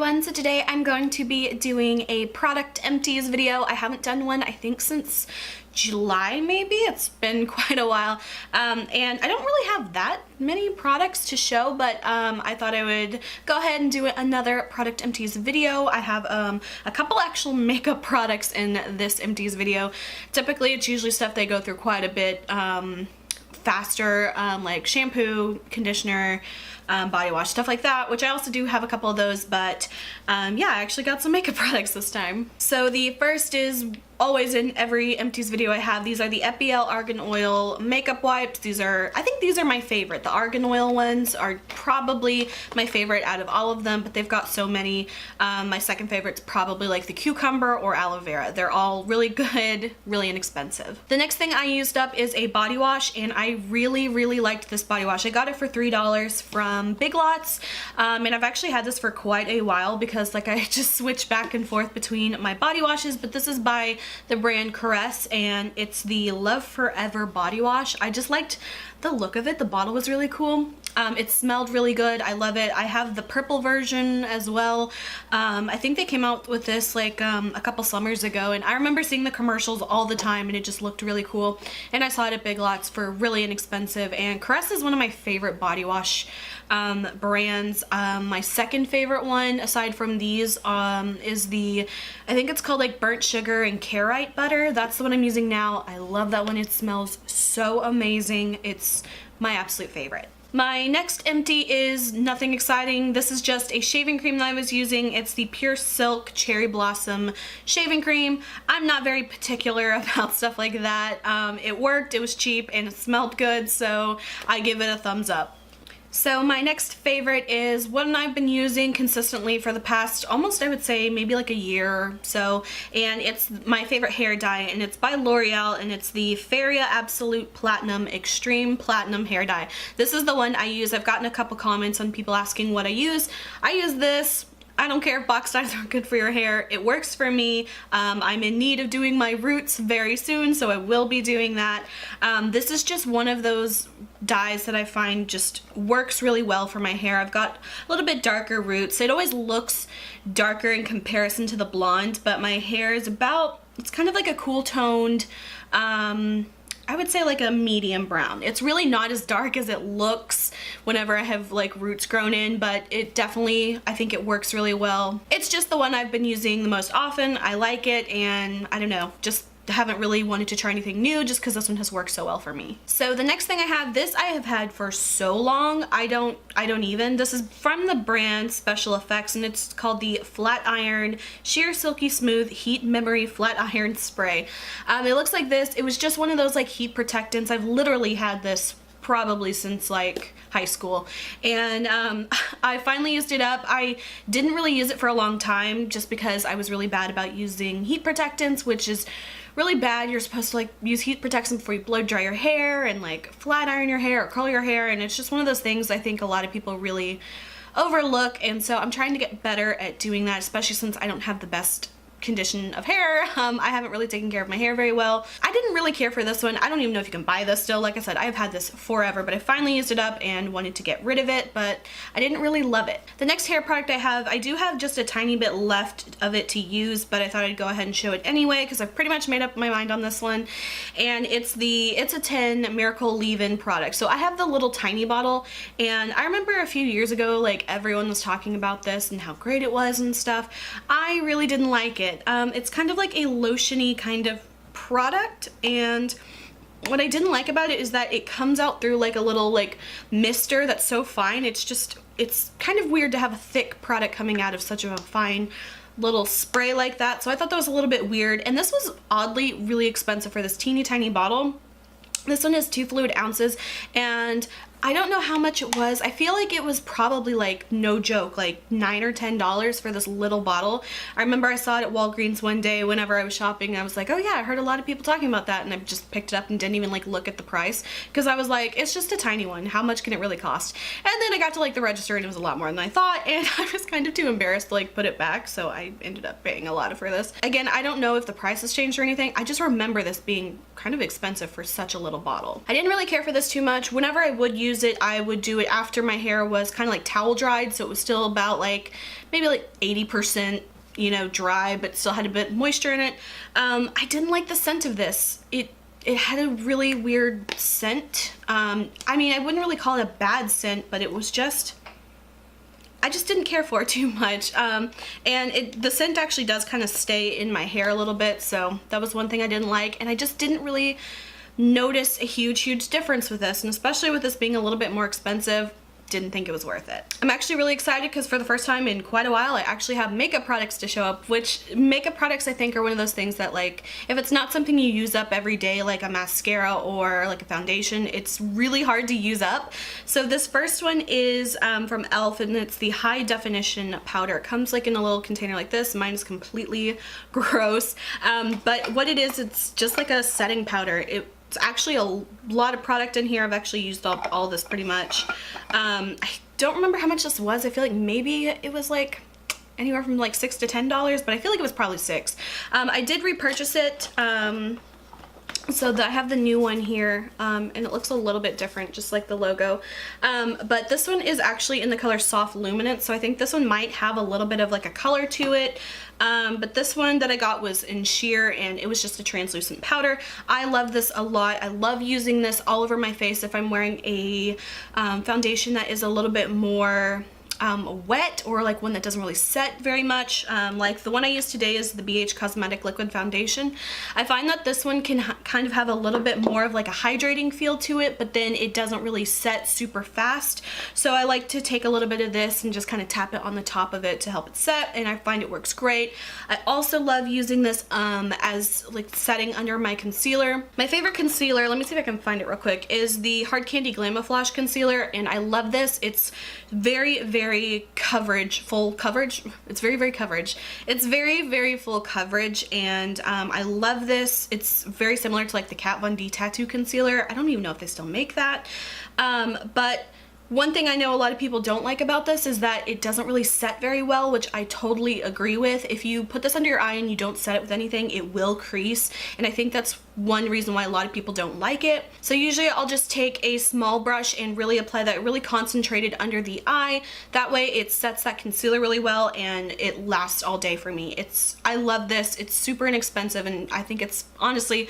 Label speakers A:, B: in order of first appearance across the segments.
A: everyone, so today I'm going to be doing a product empties video. I haven't done one I think since July maybe. It's been quite a while and I don't really have that many products to show, but I thought I would go ahead and do another product empties video. I have a couple actual makeup products in this empties video. Typically it's usually stuff they go through quite a bit faster, like shampoo, conditioner, body wash, stuff like that, which I also do have a couple of those, but yeah, I actually got some makeup products this time. So the first is always in every empties video I have. These are the EPL Argan Oil makeup wipes. I think these are my favorite. The Argan Oil ones are probably my favorite out of all of them, but they've got so many. My second favorite's probably like the cucumber or aloe vera. They're all really good, really inexpensive. The next thing I used up is a body wash, and I really liked this body wash. I got it for $3 from Big Lots, and I've actually had this for quite a while because like I just switch back and forth between my body washes, but this is by the brand Caress, and it's the Love Forever body wash. I just liked the look of it. The bottle was really cool. It smelled really good. I love it. I have the purple version as well. I think they came out with this like a couple summers ago, and I remember seeing the commercials all the time, and it just looked really cool. And I saw it at Big Lots for really inexpensive, and Caress is one of my favorite body wash brands. My second favorite one aside from these is the, I think it's called like burnt sugar and carrot butter. That's the one I'm using now. I love that one. It smells so amazing. It's my absolute favorite. My next empty is nothing exciting. This is just a shaving cream that I was using. It's the Pure Silk Cherry Blossom shaving cream. I'm not very particular about stuff like that. It worked, it was cheap, and it smelled good, so I give it a thumbs up. So my next favorite is one I've been using consistently for the past almost, I would say, maybe like a year or so, and it's my favorite hair dye, and it's by L'Oreal, and it's the Feria Absolute Platinum Extreme Platinum Hair Dye. This is the one I use. I've gotten a couple comments on people asking what I use. I use this. I don't care if box dyes aren't good for your hair. It works for me. I'm in need of doing my roots very soon, so I will be doing that. This is just one of those dyes that I find just works really well for my hair. I've got a little bit darker roots. It always looks darker in comparison to the blonde, but my hair is it's kind of like a cool toned, I would say like a medium brown. It's really not as dark as it looks whenever I have like roots grown in, but it definitely, I think it works really well. It's just the one I've been using the most often. I like it, and I don't know, just haven't really wanted to try anything new just because this one has worked so well for me. So the next thing I have, this I have had for so long, I don't even. This is from the brand Special Effects, and it's called the Flat Iron Sheer Silky Smooth Heat Memory Flat Iron Spray. It looks like this. It was just one of those like heat protectants. I've literally had this probably since like high school, and I finally used it up. I didn't really use it for a long time just because I was really bad about using heat protectants, which is really bad. You're supposed to like use heat protectant before you blow dry your hair and like flat iron your hair or curl your hair, and it's just one of those things I think a lot of people really overlook, and so I'm trying to get better at doing that, especially since I don't have the best condition of hair. I haven't really taken care of my hair very well. I didn't really care for this one. I don't even know if you can buy this still. Like I said, I've had this forever, but I finally used it up and wanted to get rid of it, but I didn't really love it. The next hair product I do have just a tiny bit left of it to use, but I thought I'd go ahead and show it anyway because I've pretty much made up my mind on this one, and it's a 10 Miracle Leave-In product. So I have the little tiny bottle, and I remember a few years ago like everyone was talking about this and how great it was and stuff. I really didn't like it. It's kind of like a lotiony kind of product, and what I didn't like about it is that it comes out through like a little like mister that's so fine. It's kind of weird to have a thick product coming out of such a fine little spray like that, so I thought that was a little bit weird, and this was oddly really expensive for this teeny tiny bottle. This one is 2 fluid ounces, and I don't know how much it was. I feel like it was probably like, no joke, like $9 or $10 for this little bottle. I remember I saw it at Walgreens one day whenever I was shopping, and I was like, oh yeah, I heard a lot of people talking about that, and I just picked it up and didn't even like look at the price because I was like, it's just a tiny one. How much can it really cost? And then I got to like the register and it was a lot more than I thought, and I was kind of too embarrassed to like put it back, so I ended up paying a lot for this. Again, I don't know if the price has changed or anything. I just remember this being kind of expensive for such a little bottle. I didn't really care for this too much. Whenever I would use use it, I would do it after my hair was kind of like towel dried, so it was still about like maybe like 80%, you know, dry, but still had a bit of moisture in it. I didn't like the scent of this. It had a really weird scent. I mean, I wouldn't really call it a bad scent, but it was just, I just didn't care for it too much. And the scent actually does kind of stay in my hair a little bit, so that was one thing I didn't like, and I just didn't really notice a huge difference with this, and especially with this being a little bit more expensive, didn't think it was worth it. I'm actually really excited because for the first time in quite a while I actually have makeup products to show up, which makeup products I think are one of those things that, like, if it's not something you use up every day like a mascara or like a foundation, it's really hard to use up. So this first one is from e.l.f. and it's the high definition powder. It comes like in a little container like this. Mine is completely gross, but what it is, it's just like a setting powder. It's actually a lot of product in here. I've actually used up all this pretty much. I don't remember how much this was. I feel like maybe it was like anywhere from like $6 to $10, but I feel like it was probably $6. I did repurchase it, so I have the new one here, and it looks a little bit different, just like the logo. But this one is actually in the color Soft Luminance, so I think this one might have a little bit of like a color to it. But this one that I got was in sheer, and it was just a translucent powder. I love this a lot. I love using this all over my face if I'm wearing a foundation that is a little bit more wet, or like one that doesn't really set very much. Like the one I use today is the BH Cosmetic Liquid Foundation. I find that this one can kind of have a little bit more of like a hydrating feel to it, but then it doesn't really set super fast. So I like to take a little bit of this and just kind of tap it on the top of it to help it set, and I find it works great. I also love using this as like setting under my concealer. My favorite concealer, let me see if I can find it real quick, is the Hard Candy Glamouflage concealer, and I love this. It's very full coverage. It's very coverage. It's very full coverage, and I love this. It's very similar to like the Kat Von D Tattoo Concealer. I don't even know if they still make that, but one thing I know a lot of people don't like about this is that it doesn't really set very well, which I totally agree with. If you put this under your eye and you don't set it with anything, it will crease, and I think that's one reason why a lot of people don't like it. So usually I'll just take a small brush and really apply that really concentrated under the eye. That way it sets that concealer really well, and it lasts all day for me. I love this. It's super inexpensive, and I think it's honestly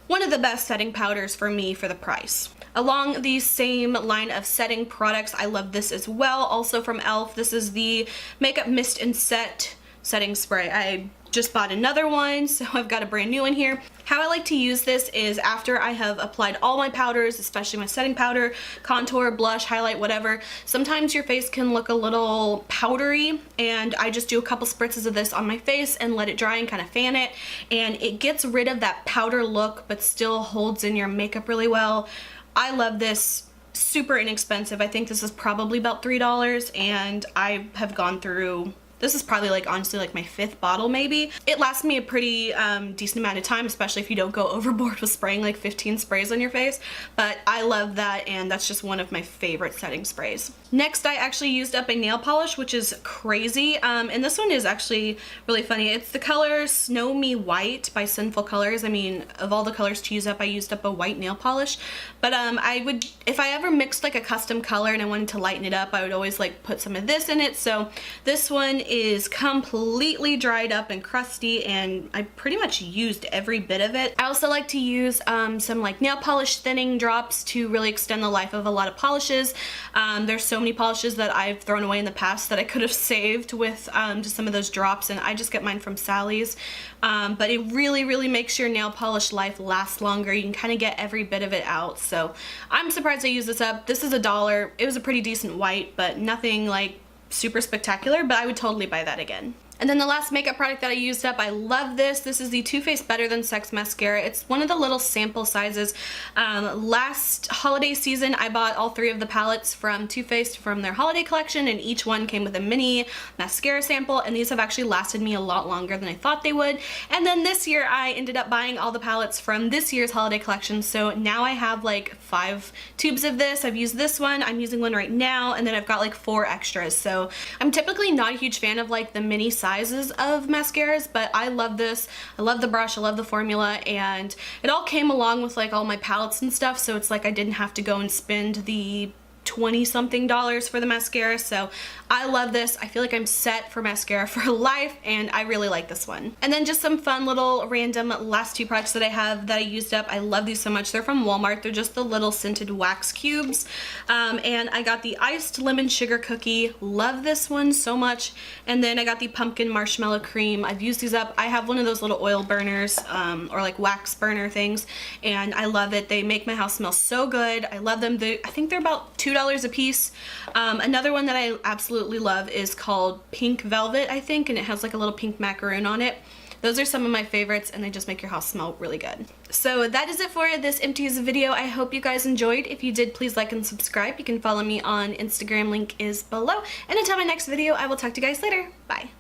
A: one of the best setting powders for me for the price. Along the same line of setting products, I love this as well, also from e.l.f. This is the Makeup Mist and Set Setting Spray. I just bought another one, so I've got a brand new one here. How I like to use this is after I have applied all my powders, especially my setting powder, contour, blush, highlight, whatever. Sometimes your face can look a little powdery, and I just do a couple spritzes of this on my face and let it dry and kind of fan it, and it gets rid of that powder look but still holds in your makeup really well. I love this. Super inexpensive. I think this is probably about $3, and I have gone through, this is probably like honestly like my 5th bottle maybe. It lasts me a pretty decent amount of time, especially if you don't go overboard with spraying like 15 sprays on your face, but I love that, and that's just one of my favorite setting sprays. Next, I actually used up a nail polish, which is crazy, and this one is actually really funny. It's the color Snow Me White by Sinful Colors. I mean, of all the colors to use up, I used up a white nail polish, but I would, if I ever mixed like a custom color and I wanted to lighten it up, I would always like put some of this in it. So this one is completely dried up and crusty, and I pretty much used every bit of it. I also like to use some like nail polish thinning drops to really extend the life of a lot of polishes. There's so many polishes that I've thrown away in the past that I could have saved with just some of those drops, and I just get mine from Sally's. But it really makes your nail polish life last longer. You can kind of get every bit of it out, so I'm surprised I used this up. This is $1. It was a pretty decent white, but nothing like super spectacular, but I would totally buy that again. And then the last makeup product that I used up, I love this. This is the Too Faced Better Than Sex mascara. It's one of the little sample sizes. Last holiday season, I bought all 3 of the palettes from Too Faced from their holiday collection, and each one came with a mini mascara sample, and these have actually lasted me a lot longer than I thought they would. And then this year, I ended up buying all the palettes from this year's holiday collection, so now I have like 5 tubes of this. I've used this one, I'm using one right now, and then I've got like 4 extras. So I'm typically not a huge fan of like the mini sizes of mascaras, but I love this. I love the brush, I love the formula, and it all came along with like all my palettes and stuff, so it's like I didn't have to go and spend the 20 something dollars for the mascara, so I love this. I feel like I'm set for mascara for life, and I really like this one. And then just some fun little random last two products that I have that I used up. I love these so much. They're from Walmart. They're just the little scented wax cubes, and I got the iced lemon sugar cookie. Love this one so much. And then I got the pumpkin marshmallow cream. I've used these up. I have one of those little oil burners, or like wax burner things, and I love it. They make my house smell so good. I love them. I think they're about $2 a piece. Another one that I absolutely love is called Pink Velvet, I think, and it has like a little pink macaroon on it. Those are some of my favorites, and they just make your house smell really good. So that is it for this Empties video. I hope you guys enjoyed. If you did, please like and subscribe. You can follow me on Instagram, link is below. And until my next video, I will talk to you guys later. Bye.